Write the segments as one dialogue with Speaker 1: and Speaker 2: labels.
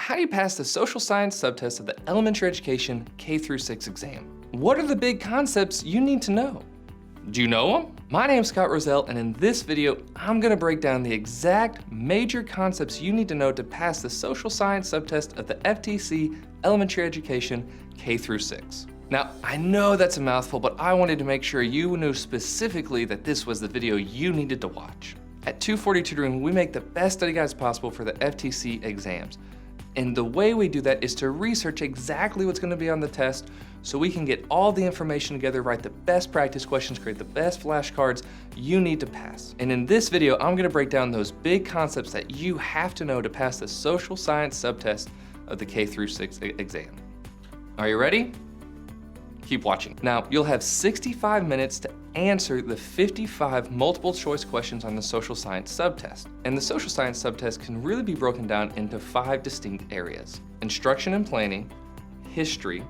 Speaker 1: how do you pass the social science subtest of the Elementary Education K-6 exam? What are the big concepts you need to know? Do you know them? My name's Scott Roselle, and in this video, I'm gonna break down the exact major concepts you need to know to pass the social science subtest of the FTCE Elementary Education K-6. Now, I know that's a mouthful, but I wanted to make sure you knew specifically that this was the video you needed to watch. At 240 Tutoring, we make the best study guides possible for the FTCE exams. And the way we do that is to research exactly what's going to be on the test so we can get all the information together, write the best practice questions, create the best flashcards you need to pass. And in this video, I'm going to break down those big concepts that you have to know to pass the social science subtest of the K-6 exam. Are you ready? Keep watching. Now, you'll have 65 minutes to answer the 55 multiple choice questions on the social science subtest. And the social science subtest can really be broken down into 5 distinct areas: instruction and planning, history,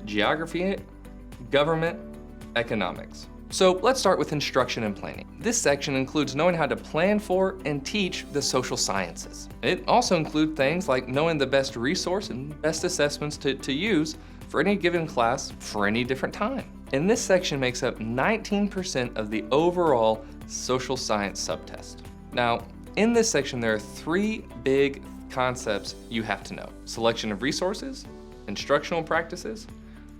Speaker 1: geography, government, economics. So let's start with instruction and planning. This section includes knowing how to plan for and teach the social sciences. It also includes things like knowing the best resource and best assessments to use for any given class for any different time. And this section makes up 19% of the overall social science subtest. Now, in this section, there are 3 big concepts you have to know: selection of resources, instructional practices,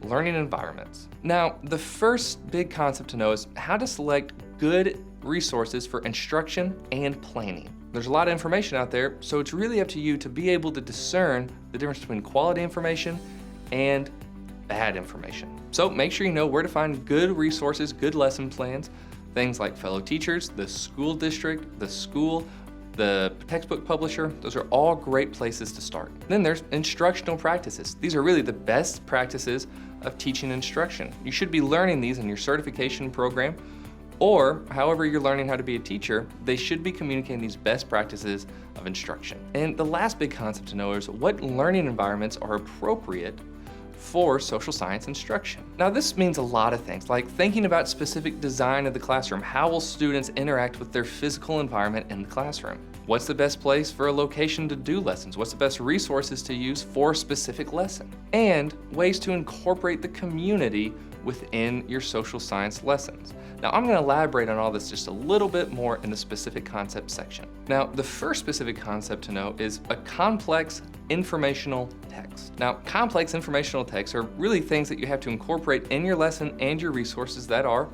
Speaker 1: learning environments. Now, the first big concept to know is how to select good resources for instruction and planning. There's a lot of information out there, so it's really up to you to be able to discern the difference between quality information and bad information. So make sure you know where to find good resources, good lesson plans, things like fellow teachers, the school district, the school, the textbook publisher. Those are all great places to start. Then there's instructional practices. These are really the best practices of teaching instruction. You should be learning these in your certification program, or however you're learning how to be a teacher, they should be communicating these best practices of instruction. And the last big concept to know is what learning environments are appropriate for social science instruction. Now, this means a lot of things, like thinking about specific design of the classroom. How will students interact with their physical environment in the classroom? What's the best place for a location to do lessons? What's the best resources to use for a specific lesson? And ways to incorporate the community within your social science lessons. Now, I'm going to elaborate on all this just a little bit more in the specific concept section. Now, the first specific concept to know is a complex informational text. Now, complex informational texts are really things that you have to incorporate in your lesson and your resources that are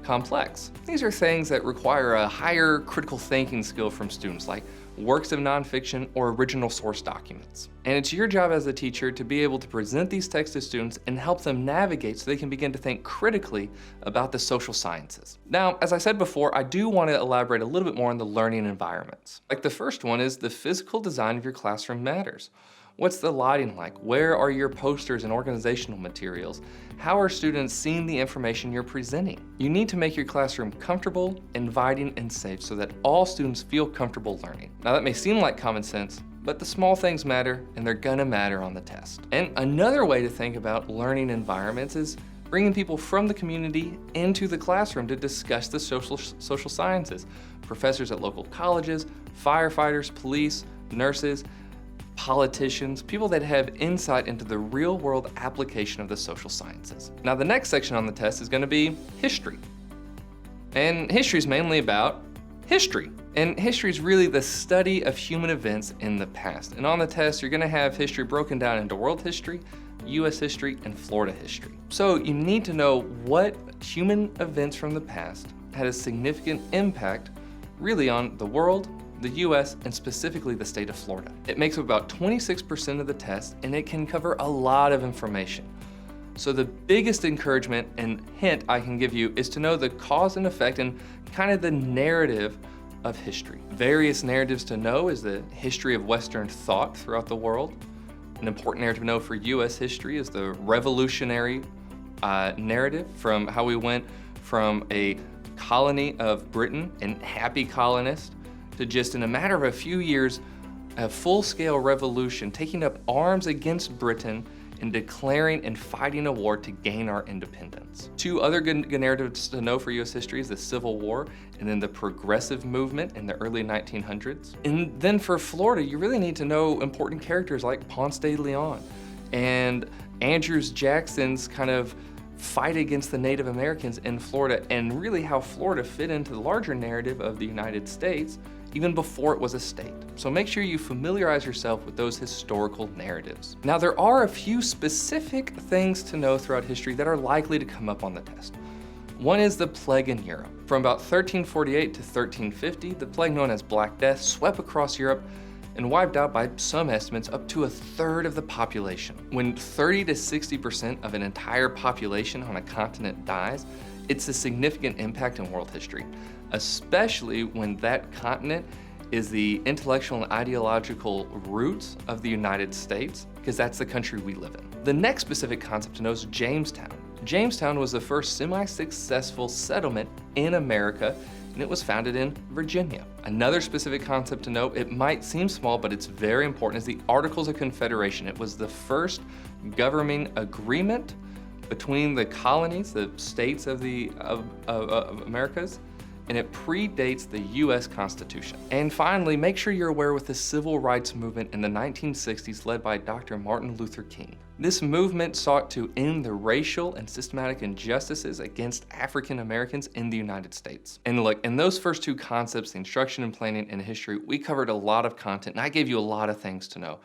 Speaker 1: complex. These are things that require a higher critical thinking skill from students, like works of nonfiction or original source documents. And it's your job as a teacher to be able to present these texts to students and help them navigate so they can begin to think critically about the social sciences. Now, as I said before, I do want to elaborate a little bit more on the learning environments. Like the first one is the physical design of your classroom matters. What's the lighting like? Where are your posters and organizational materials? How are students seeing the information you're presenting? You need to make your classroom comfortable, inviting, and safe so that all students feel comfortable learning. Now, that may seem like common sense, but the small things matter, and they're gonna matter on the test. And another way to think about learning environments is bringing people from the community into the classroom to discuss the social sciences. Professors at local colleges, firefighters, police, nurses, politicians, people that have insight into the real-world application of the social sciences. Now, the next section on the test is going to be history. And history is mainly about history. And history is really the study of human events in the past. And on the test, you're going to have history broken down into world history, US history, and Florida history. So you need to know what human events from the past had a significant impact really on the world, the US, and specifically the state of Florida. It makes up about 26% of the test, and it can cover a lot of information. So the biggest encouragement and hint I can give you is to know the cause and effect and kind of the narrative of history. Various narratives to know is the history of Western thought throughout the world. An important narrative to know for US history is the revolutionary narrative, from how we went from a colony of Britain and happy colonists to just in a matter of a few years, a full-scale revolution, taking up arms against Britain in declaring and fighting a war to gain our independence. Two other good narratives to know for US history is the Civil War and then the Progressive Movement in the early 1900s. And then for Florida, you really need to know important characters like Ponce de Leon and Andrew Jackson's kind of fight against the Native Americans in Florida, and really how Florida fit into the larger narrative of the United States even before it was a state. So make sure you familiarize yourself with those historical narratives. Now, there are a few specific things to know throughout history that are likely to come up on the test. One is the plague in Europe. From about 1348 to 1350, the plague known as Black Death swept across Europe and wiped out, by some estimates, up to 1/3 of the population. When 30 to 60% of an entire population on a continent dies, it's a significant impact in world history, especially when that continent is the intellectual and ideological roots of the United States, because that's the country we live in. The next specific concept to know is Jamestown. Jamestown was the first semi-successful settlement in America, and it was founded in Virginia. Another specific concept to note, it might seem small, but it's very important, is the Articles of Confederation. It was the first governing agreement between the colonies, the states of the Americas, and it predates the US Constitution. And finally, make sure you're aware with the civil rights movement in the 1960s led by Dr. Martin Luther King. This movement sought to end the racial and systematic injustices against African Americans in the United States. And look, in those first two concepts, the instruction and planning and history, we covered a lot of content, and I gave you a lot of things to know.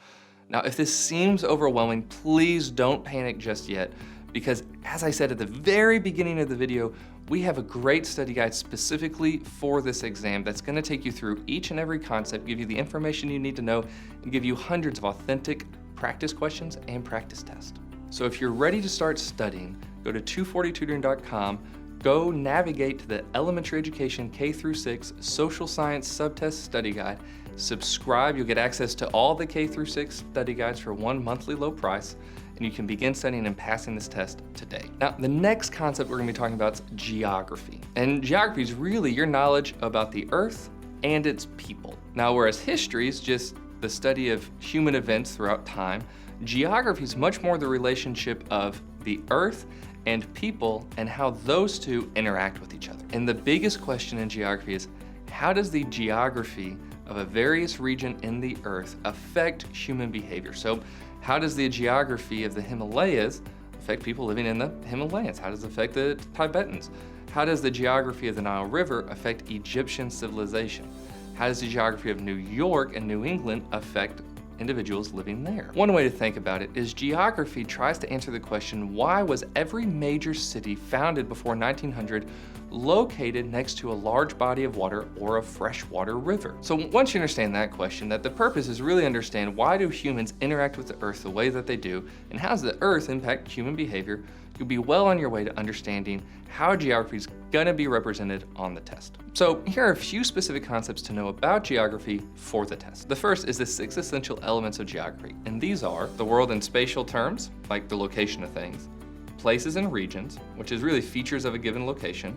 Speaker 1: Now, if this seems overwhelming, please don't panic just yet, because as I said at the very beginning of the video, we have a great study guide specifically for this exam that's gonna take you through each and every concept, give you the information you need to know, and give you hundreds of authentic practice questions and practice tests. So if you're ready to start studying, go to 240tutoring.com, go navigate to the Elementary Education K-6 Social Science Subtest Study Guide, subscribe, you'll get access to all the K-6 study guides for one monthly low price, and you can begin studying and passing this test today. Now, the next concept we're gonna be talking about is geography. And geography is really your knowledge about the Earth and its people. Now, whereas history is just the study of human events throughout time, geography is much more the relationship of the Earth and people and how those two interact with each other. And the biggest question in geography is, how does the geography of a various region in the Earth affect human behavior? So how does the geography of the Himalayas affect people living in the Himalayas? How does it affect the Tibetans? How does the geography of the Nile River affect Egyptian civilization? How does the geography of New York and New England affect individuals living there? One way to think about it is geography tries to answer the question, why was every major city founded before 1900 located next to a large body of water or a freshwater river? So once you understand that question, that the purpose is really understand, why do humans interact with the Earth the way that they do, and how does the Earth impact human behavior, you'll be well on your way to understanding how geography is gonna be represented on the test. So here are a few specific concepts to know about geography for the test. The first is the 6 essential elements of geography, and these are the world in spatial terms, like the location of things, places and regions, which is really features of a given location,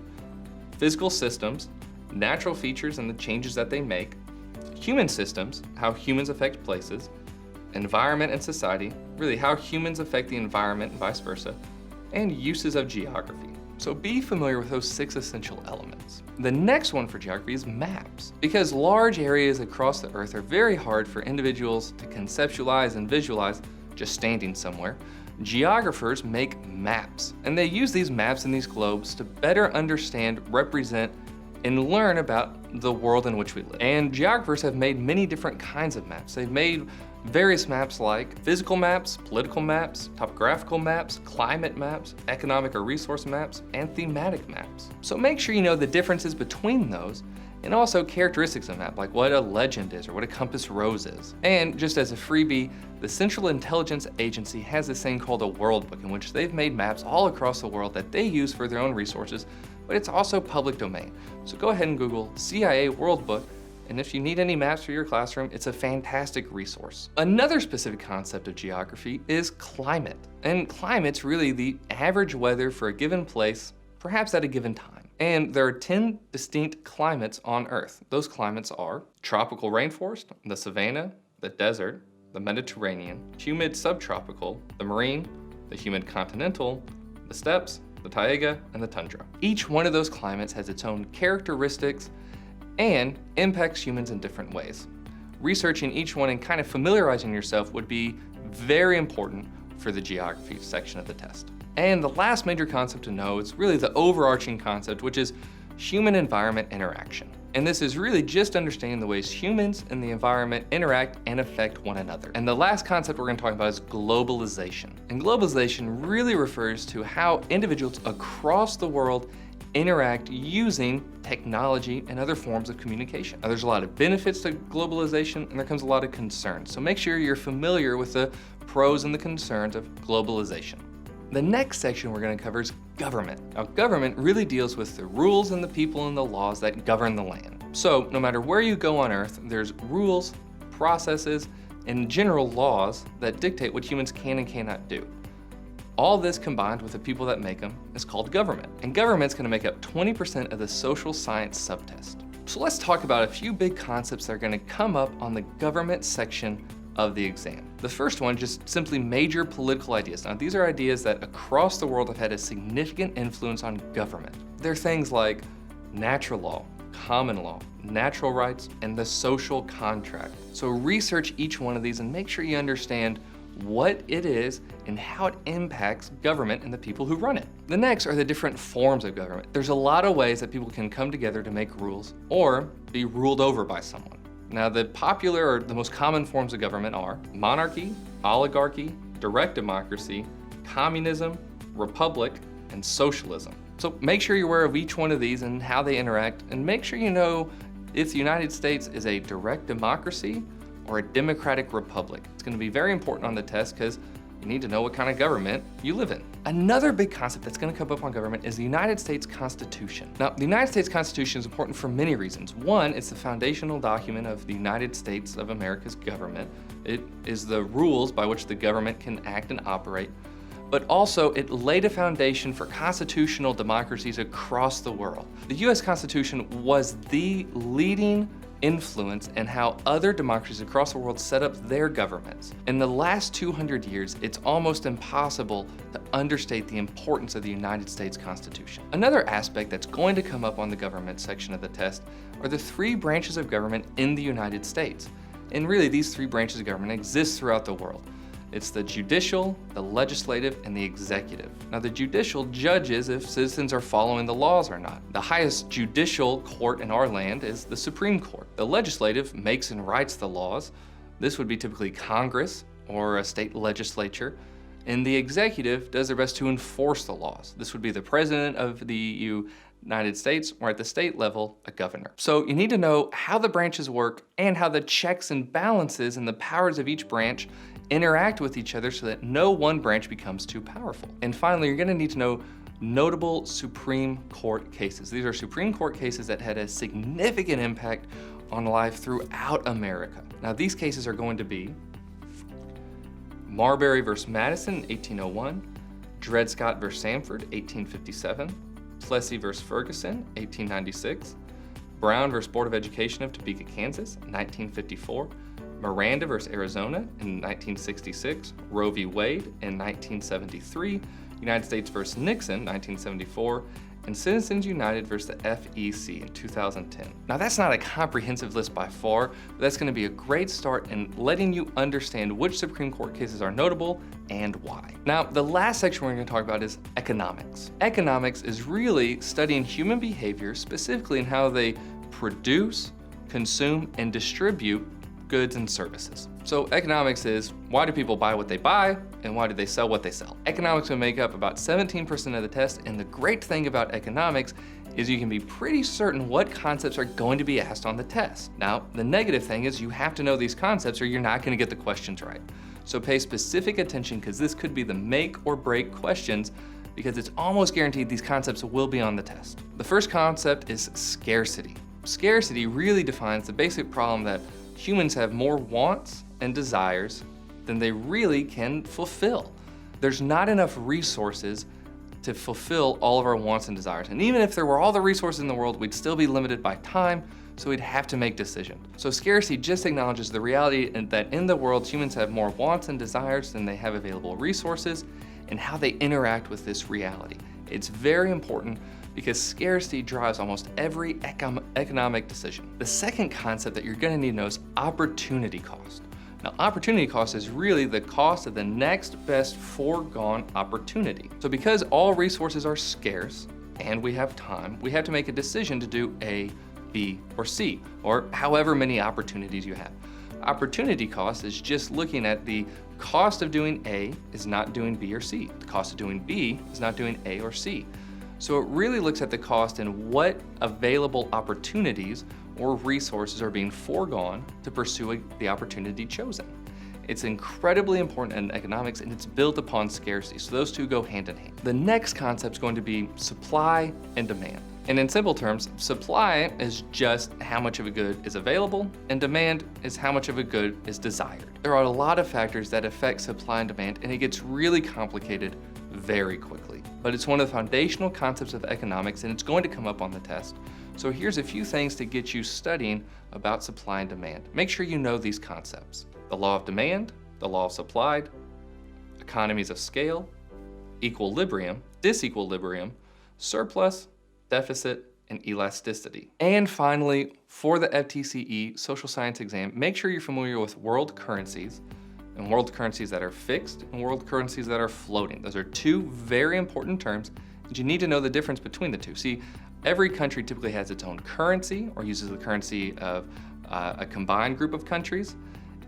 Speaker 1: physical systems, natural features and the changes that they make, human systems, how humans affect places, environment and society, really how humans affect the environment and vice versa, and uses of geography. So be familiar with those 6 essential elements. The next one for geography is maps. Because large areas across the Earth are very hard for individuals to conceptualize and visualize just standing somewhere, geographers make maps. And they use these maps and these globes to better understand, represent, and learn about the world in which we live. And geographers have made many different kinds of maps. They've made various maps like physical maps, political maps, topographical maps, climate maps, economic or resource maps, and thematic maps. So make sure you know the differences between those and also characteristics of a map, like what a legend is or what a compass rose is. And just as a freebie, the Central Intelligence Agency has this thing called a World Book, in which they've made maps all across the world that they use for their own resources, but it's also public domain. So go ahead and Google CIA World Book, and if you need any maps for your classroom, it's a fantastic resource. Another specific concept of geography is climate. And climate's really the average weather for a given place, perhaps at a given time. And there are 10 distinct climates on Earth. Those climates are tropical rainforest, the savanna, the desert, the Mediterranean, humid subtropical, the marine, the humid continental, the steppes, the taiga, and the tundra. Each one of those climates has its own characteristics and impacts humans in different ways. Researching each one and kind of familiarizing yourself would be very important for the geography section of the test. And the last major concept to know is really the overarching concept, which is human-environment interaction. And this is really just understanding the ways humans and the environment interact and affect one another. And the last concept we're going to talk about is globalization. And globalization really refers to how individuals across the world interact using technology and other forms of communication. Now, there's a lot of benefits to globalization, and there comes a lot of concerns. So make sure you're familiar with the pros and the concerns of globalization. The next section we're going to cover is government. Now, government really deals with the rules and the people and the laws that govern the land. So no matter where you go on Earth, there's rules, processes, and general laws that dictate what humans can and cannot do. All this combined with the people that make them is called government. And government's going to make up 20% of the social science subtest. So let's talk about a few big concepts that are going to come up on the government section of the exam. The first one, just simply major political ideas. Now, these are ideas that across the world have had a significant influence on government. They're things like natural law, common law, natural rights, and the social contract. So research each one of these and make sure you understand what it is and how it impacts government and the people who run it. The next are the different forms of government. There's a lot of ways that people can come together to make rules or be ruled over by someone. Now, the popular or the most common forms of government are monarchy, oligarchy, direct democracy, communism, republic, and socialism. So make sure you're aware of each one of these and how they interact, and make sure you know if the United States is a direct democracy or a democratic republic. It's going to be very important on the test because you need to know what kind of government you live in. Another big concept that's going to come up on government is the United States Constitution. Now, the United States Constitution is important for many reasons. One, it's the foundational document of the United States of America's government. It is the rules by which the government can act and operate. But also, it laid a foundation for constitutional democracies across the world. The US Constitution was the leading influence in how other democracies across the world set up their governments. In the last 200 years, it's almost impossible to understate the importance of the United States Constitution. Another aspect that's going to come up on the government section of the test are the three branches of government in the United States. And really, these three branches of government exist throughout the world. It's the judicial, the legislative, and the executive. Now, the judicial judges if citizens are following the laws or not. The highest judicial court in our land is the Supreme Court. The legislative makes and writes the laws. This would be typically Congress or a state legislature. And the executive does their best to enforce the laws. This would be the president of the United States, or at the state level, a governor. So you need to know how the branches work and how the checks and balances and the powers of each branch interact with each other so that no one branch becomes too powerful. And finally, you're going to need to know notable Supreme Court cases. These are Supreme Court cases that had a significant impact on life throughout America. Now, these cases are going to be Marbury v. Madison, 1801, Dred Scott v. Sanford, 1857, Plessy v. Ferguson, 1896, Brown v. Board of Education of Topeka, Kansas, 1954, Miranda v. Arizona in 1966, Roe v. Wade in 1973, United States v. Nixon, 1974, and Citizens United v. the FEC in 2010. Now, that's not a comprehensive list by far, but that's going to be a great start in letting you understand which Supreme Court cases are notable and why. Now, the last section we're going to talk about is economics. Economics is really studying human behavior, specifically in how they produce, consume, and distribute goods and services. So economics is, why do people buy what they buy and why do they sell what they sell? Economics will make up about 17% of the test, and the great thing about economics is you can be pretty certain what concepts are going to be asked on the test. Now, the negative thing is you have to know these concepts or you're not going to get the questions right. So pay specific attention because this could be the make or break questions, because it's almost guaranteed these concepts will be on the test. The first concept is scarcity. Scarcity really defines the basic problem that humans have more wants and desires than they really can fulfill. There's not enough resources to fulfill all of our wants and desires. And even if there were all the resources in the world, we'd still be limited by time, so we'd have to make decisions. So scarcity just acknowledges the reality that in the world, humans have more wants and desires than they have available resources, and how they interact with this reality. It's very important because scarcity drives almost every economic decision. The second concept that you're gonna need to know is opportunity cost. Now, opportunity cost is really the cost of the next best foregone opportunity. So because all resources are scarce and we have time, we have to make a decision to do A, B, or C, or however many opportunities you have. Opportunity cost is just looking at the cost of doing A is not doing B or C. The cost of doing B is not doing A or C. So it really looks at the cost and what available opportunities or resources are being foregone to pursue the opportunity chosen. It's incredibly important in economics, and it's built upon scarcity, so those two go hand in hand. The next concept is going to be supply and demand. And in simple terms, supply is just how much of a good is available, and demand is how much of a good is desired. There are a lot of factors that affect supply and demand, and it gets really complicated very quickly. But it's one of the foundational concepts of economics, and it's going to come up on the test. So here's a few things to get you studying about supply and demand. Make sure you know these concepts: the law of demand, the law of supply, economies of scale, equilibrium, disequilibrium, surplus, deficit, and elasticity. And finally, for the FTCE social science exam, make sure you're familiar with world currencies, and world currencies that are fixed and world currencies that are floating. Those are two very important terms, and you need to know the difference between the two. See, every country typically has its own currency or uses the currency of a combined group of countries,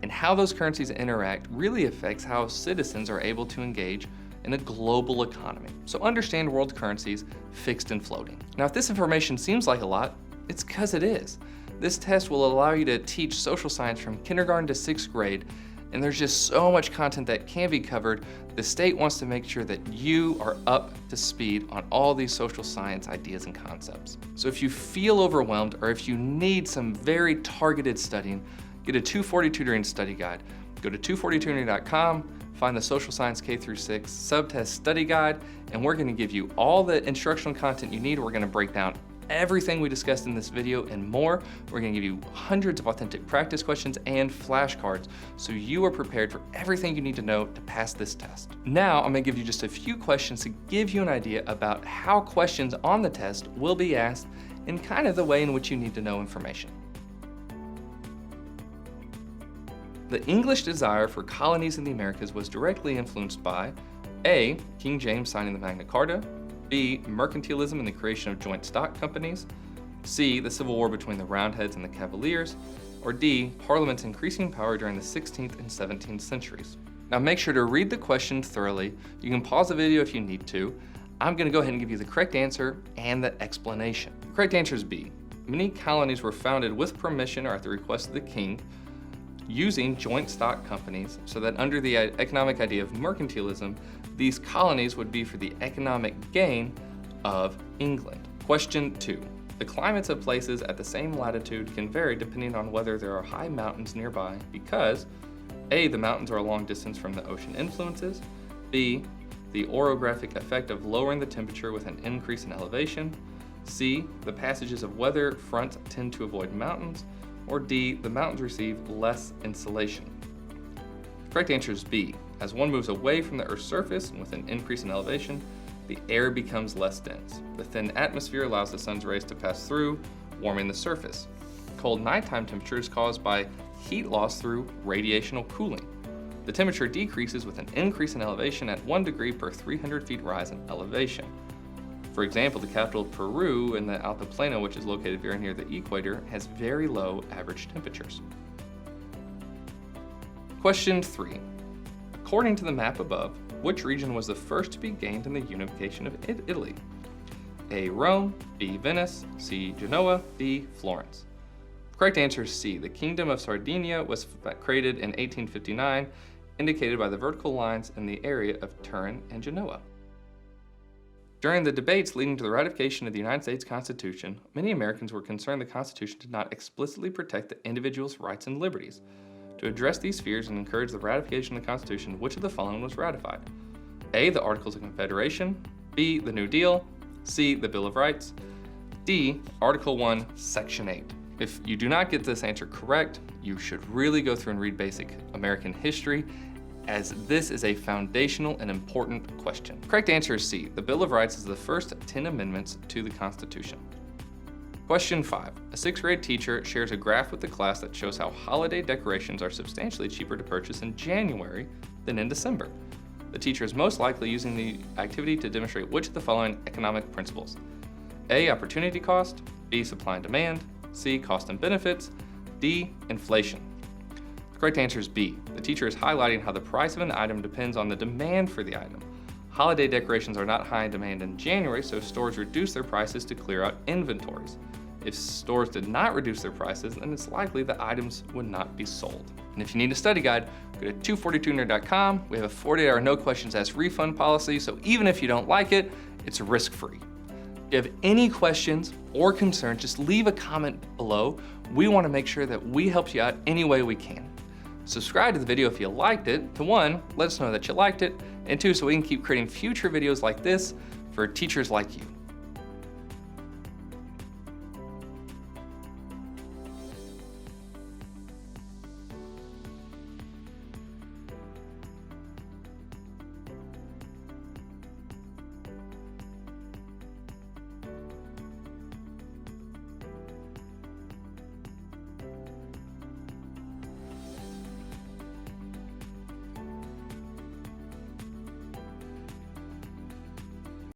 Speaker 1: and how those currencies interact really affects how citizens are able to engage in a global economy. So understand world currencies, fixed and floating. Now, if this information seems like a lot, it's because it is. This test will allow you to teach social science from kindergarten to 6th grade, and there's just so much content that can be covered. The state wants to make sure that you are up to speed on all these social science ideas and concepts. So if you feel overwhelmed, or if you need some very targeted studying, get a 240 Tutoring study guide. Go to 240tutoring.com, find the Social Science K-6 subtest study guide, and we're gonna give you all the instructional content you need. We're gonna break down everything we discussed in this video and more. We're gonna give you hundreds of authentic practice questions and flashcards, so you are prepared for everything you need to know to pass this test. Now, I'm gonna give you just a few questions to give you an idea about how questions on the test will be asked and kind of the way in which you need to know information. The English desire for colonies in the Americas was directly influenced by A, King James signing the Magna Carta, B, mercantilism and the creation of joint stock companies, C, the civil war between the Roundheads and the Cavaliers, or D, Parliament's increasing power during the 16th and 17th centuries. Now make sure to read the question thoroughly. You can pause the video if you need to. I'm gonna go ahead and give you the correct answer and the explanation. The correct answer is B. Many colonies were founded with permission or at the request of the king, using joint stock companies, so that under the economic idea of mercantilism, these colonies would be for the economic gain of England. Question 2. The climates of places at the same latitude can vary depending on whether there are high mountains nearby because A, the mountains are a long distance from the ocean influences, B, the orographic effect of lowering the temperature with an increase in elevation, C, the passages of weather fronts tend to avoid mountains, or D, the mountains receive less insulation. The correct answer is B. As one moves away from the Earth's surface and with an increase in elevation, the air becomes less dense. The thin atmosphere allows the sun's rays to pass through, warming the surface. Cold nighttime temperature is caused by heat loss through radiational cooling. The temperature decreases with an increase in elevation at 1 degree per 300 feet rise in elevation. For example, the capital of Peru in the Altiplano, which is located very near the equator, has very low average temperatures. Question 3. According to the map above, which region was the first to be gained in the unification of Italy? A, Rome, B, Venice, C, Genoa, D, Florence. The correct answer is C. The Kingdom of Sardinia was created in 1859, indicated by the vertical lines in the area of Turin and Genoa. During the debates leading to the ratification of the United States Constitution, many Americans were concerned the Constitution did not explicitly protect the individual's rights and liberties. To address these fears and encourage the ratification of the Constitution, which of the following was ratified? A, the Articles of Confederation, B, the New Deal, C, the Bill of Rights, D, Article 1, Section 8. If you do not get this answer correct, you should really go through and read basic American history, as this is a foundational and important question. Correct answer is C. The Bill of Rights is the first of 10 amendments to the Constitution. Question 5. A 6th grade teacher shares a graph with the class that shows how holiday decorations are substantially cheaper to purchase in January than in December. The teacher is most likely using the activity to demonstrate which of the following economic principles: A, opportunity cost, B, supply and demand, C, cost and benefits, D, inflation. The correct answer is B. The teacher is highlighting how the price of an item depends on the demand for the item. Holiday decorations are not high in demand in January, so stores reduce their prices to clear out inventories. If stores did not reduce their prices, then it's likely that items would not be sold. And if you need a study guide, go to 242nerd.com. We have a 48-hour no questions asked refund policy, so even if you don't like it, it's risk-free. If you have any questions or concerns, just leave a comment below. We want to make sure that we help you out any way we can. Subscribe to the video if you liked it. To 1, let us know that you liked it, and 2, so we can keep creating future videos like this for teachers like you.